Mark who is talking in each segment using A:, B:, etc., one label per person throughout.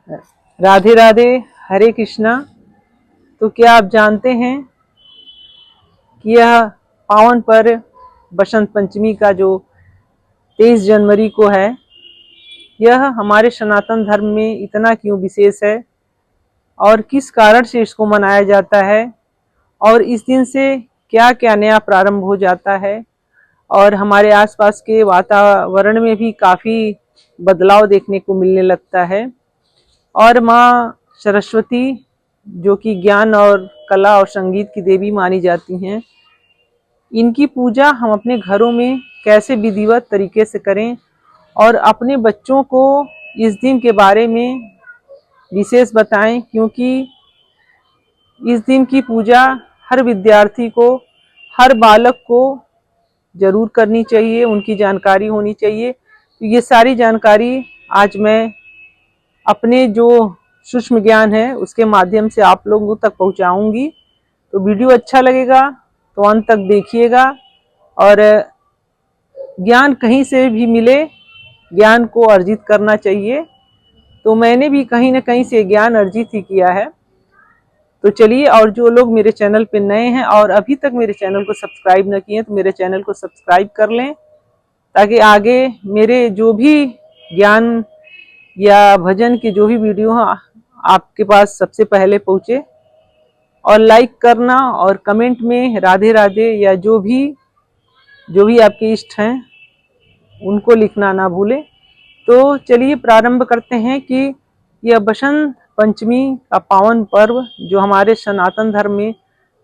A: राधे राधे, हरे कृष्णा। तो क्या आप जानते हैं कि यह पावन पर्व बसंत पंचमी का जो 23 जनवरी को है, यह हमारे सनातन धर्म में इतना क्यों विशेष है और किस कारण से इसको मनाया जाता है और इस दिन से क्या क्या नया प्रारंभ हो जाता है और हमारे आसपास के वातावरण में भी काफ़ी बदलाव देखने को मिलने लगता है। और माँ सरस्वती, जो कि ज्ञान और कला और संगीत की देवी मानी जाती हैं, इनकी पूजा हम अपने घरों में कैसे विधिवत तरीके से करें और अपने बच्चों को इस दिन के बारे में विशेष बताएं, क्योंकि इस दिन की पूजा हर विद्यार्थी को, हर बालक को जरूर करनी चाहिए, उनकी जानकारी होनी चाहिए। तो ये सारी जानकारी आज मैं अपने जो सूक्ष्म ज्ञान है उसके माध्यम से आप लोगों तक पहुंचाऊंगी। तो वीडियो अच्छा लगेगा तो अंत तक देखिएगा। और ज्ञान कहीं से भी मिले, ज्ञान को अर्जित करना चाहिए। तो मैंने भी कहीं ना कहीं से ज्ञान अर्जित ही किया है। तो चलिए, और जो लोग मेरे चैनल पे नए हैं और अभी तक मेरे चैनल को सब्सक्राइब न किए तो मेरे चैनल को सब्सक्राइब कर लें, ताकि आगे मेरे जो भी ज्ञान या भजन की जो भी वीडियो है आपके पास सबसे पहले पहुंचे। और लाइक करना और कमेंट में राधे राधे या जो भी आपके इष्ट हैं उनको लिखना ना भूलें। तो चलिए प्रारंभ करते हैं कि यह बसंत पंचमी का पावन पर्व जो हमारे सनातन धर्म में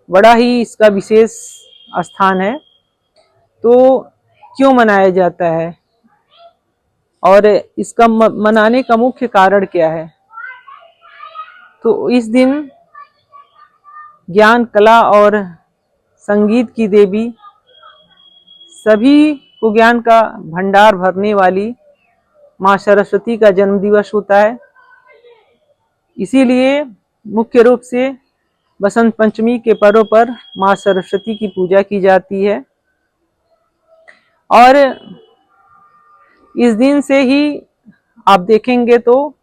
A: बड़ा ही इसका विशेष स्थान है, तो क्यों मनाया जाता है और इसका मनाने का मुख्य कारण क्या है। तो इस दिन ज्ञान, कला और संगीत की देवी, सभी को ज्ञान का भंडार भरने वाली माँ सरस्वती का जन्म दिवस होता है। इसीलिए मुख्य रूप से बसंत पंचमी के पर्व पर माँ सरस्वती की पूजा की जाती है। और इस दिन से ही आप देखेंगे तो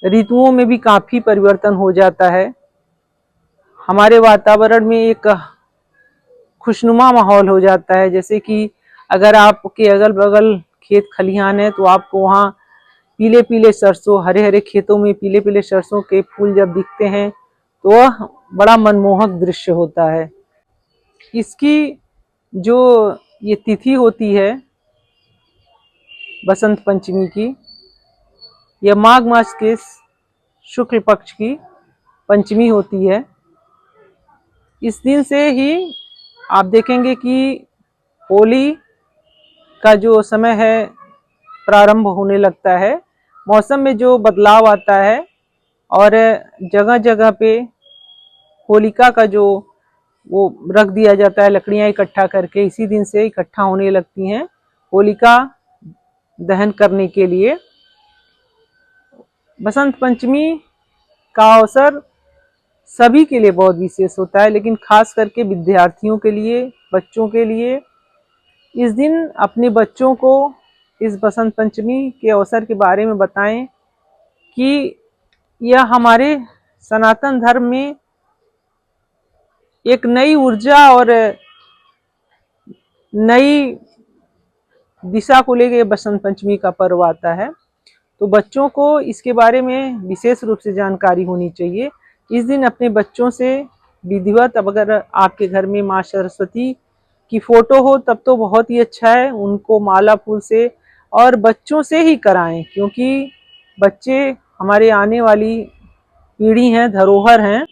A: ऋतुओं में भी काफी परिवर्तन हो जाता है। हमारे वातावरण में एक खुशनुमा माहौल हो जाता है। जैसे कि अगर आपके अगल बगल खेत खलिहान है तो आपको वहाँ पीले पीले सरसों, हरे हरे खेतों में पीले पीले सरसों के फूल जब दिखते हैं तो वह बड़ा मनमोहक दृश्य होता है। इसकी जो ये तिथि होती है बसंत पंचमी की, यह माघ मास के शुक्ल पक्ष की पंचमी होती है। इस दिन से ही आप देखेंगे कि होली का जो समय है प्रारंभ होने लगता है। मौसम में जो बदलाव आता है और जगह जगह पे होलिका का जो वो रख दिया जाता है, लकड़ियां इकट्ठा करके इसी दिन से इकट्ठा होने लगती हैं होलिका दहन करने के लिए। बसंत पंचमी का अवसर सभी के लिए बहुत विशेष होता है, लेकिन खास करके विद्यार्थियों के लिए, बच्चों के लिए इस दिन अपने बच्चों को इस बसंत पंचमी के अवसर के बारे में बताएं कि यह हमारे सनातन धर्म में एक नई ऊर्जा और नई दिशा को लेकर बसंत पंचमी का पर्व आता है। तो बच्चों को इसके बारे में विशेष रूप से जानकारी होनी चाहिए। इस दिन अपने बच्चों से विधिवत, अब अगर आपके घर में माँ सरस्वती की फोटो हो तब तो बहुत ही अच्छा है, उनको माला फूल से और बच्चों से ही कराएं, क्योंकि बच्चे हमारे आने वाली पीढ़ी हैं, धरोहर हैं,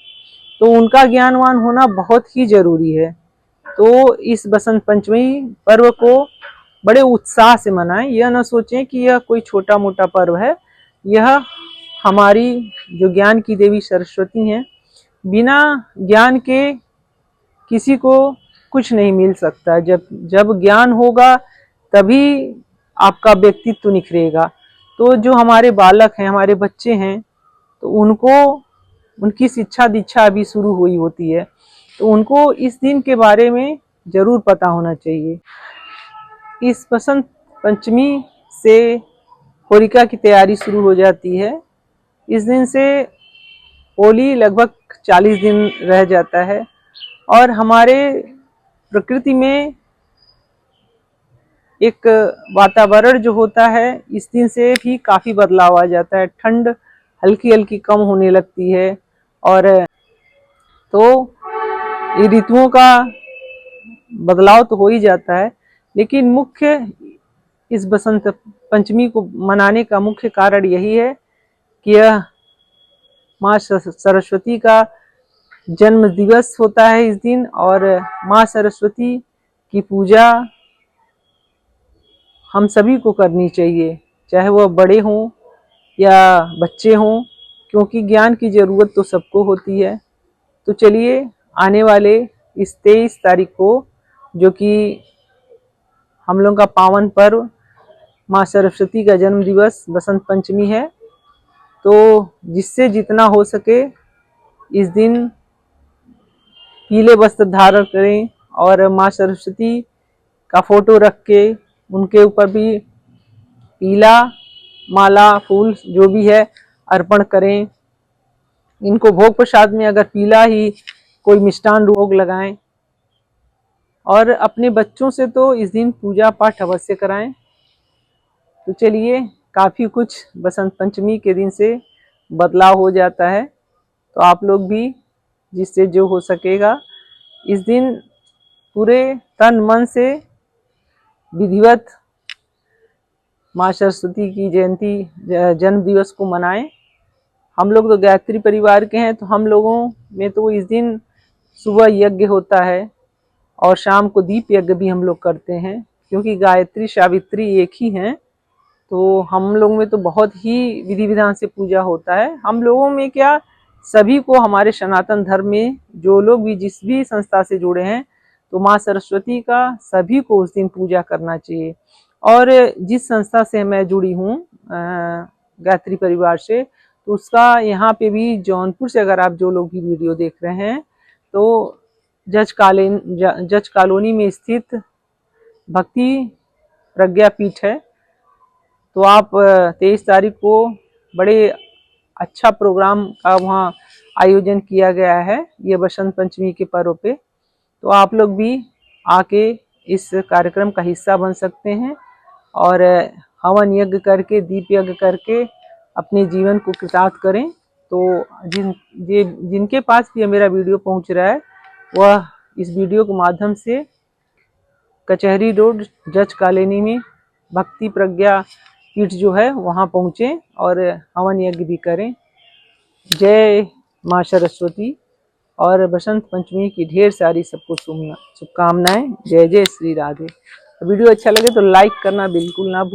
A: तो उनका ज्ञानवान होना बहुत ही जरूरी है। तो इस बसंत पंचमी पर्व को बड़े उत्साह से मनाएं। यह न सोचें कि यह कोई छोटा मोटा पर्व है। यह हमारी जो ज्ञान की देवी सरस्वती हैं, बिना ज्ञान के किसी को कुछ नहीं मिल सकता। जब ज्ञान होगा तभी आपका व्यक्तित्व निखरेगा। तो जो हमारे बालक हैं, हमारे बच्चे हैं, तो उनको उनकी शिक्षा दीक्षा अभी शुरू हुई होती है, तो उनको इस दिन के बारे में जरूर पता होना चाहिए। इस बसंत पंचमी से होलिका की तैयारी शुरू हो जाती है। इस दिन से होली लगभग 40 दिन रह जाता है और हमारे प्रकृति में एक वातावरण जो होता है इस दिन से भी काफी बदलाव आ जाता है। ठंड हल्की हल्की कम होने लगती है और तो ये ऋतुओं का बदलाव तो हो ही जाता है, लेकिन मुख्य इस बसंत पंचमी को मनाने का मुख्य कारण यही है कि यह माँ सरस्वती का जन्म दिवस होता है इस दिन, और माँ सरस्वती की पूजा हम सभी को करनी चाहिए, चाहे वह बड़े हों या बच्चे हों, क्योंकि ज्ञान की जरूरत तो सबको होती है। तो चलिए आने वाले इस 23 तारीख को, जो कि हम लोगों का पावन पर्व माँ सरस्वती का जन्म दिवस बसंत पंचमी है, तो जिससे जितना हो सके इस दिन पीले वस्त्र धारण करें और माँ सरस्वती का फोटो रख के उनके ऊपर भी पीला माला फूल जो भी है अर्पण करें। इनको भोग प्रसाद में अगर पीला ही कोई मिष्ठान भोग लगाएं, और अपने बच्चों से तो इस दिन पूजा पाठ अवश्य कराएं। तो चलिए, काफ़ी कुछ बसंत पंचमी के दिन से बदलाव हो जाता है, तो आप लोग भी जिससे जो हो सकेगा इस दिन पूरे तन मन से विधिवत माँ सरस्वती की जयंती जन्म दिवस को मनाएं। हम लोग तो गायत्री परिवार के हैं, तो हम लोगों में तो इस दिन सुबह यज्ञ होता है और शाम को दीप यज्ञ भी हम लोग करते हैं, क्योंकि गायत्री सावित्री एक ही हैं। तो हम लोग में तो बहुत ही विधि विधान से पूजा होता है। हम लोगों में क्या, सभी को हमारे सनातन धर्म में जो लोग भी जिस भी संस्था से जुड़े हैं, तो माँ सरस्वती का सभी को उस दिन पूजा करना चाहिए। और जिस संस्था से मैं जुड़ी हूँ गायत्री परिवार से, तो उसका यहाँ पे भी जौनपुर से अगर आप जो लोग भी वीडियो देख रहे हैं, तो जज कॉलोनी में स्थित भक्ति प्रज्ञा पीठ है। तो आप 23 तारीख को बड़े अच्छा प्रोग्राम का वहाँ आयोजन किया गया है ये बसंत पंचमी के पर्व पे। तो आप लोग भी आके इस कार्यक्रम का हिस्सा बन सकते हैं और हवन यज्ञ करके दीप यज्ञ करके अपने जीवन को कृतार्थ करें। तो जिनके पास भी मेरा वीडियो पहुंच रहा है, वह इस वीडियो के माध्यम से कचहरी रोड जज कॉलोनी में भक्ति प्रज्ञा पीठ जो है वहाँ पहुँचे और हवन यज्ञ भी करें। जय माँ सरस्वती और बसंत पंचमी की ढेर सारी सबको शुभकामनाएं। जय जय श्री राधे। वीडियो अच्छा लगे तो लाइक करना बिल्कुल ना भूलें।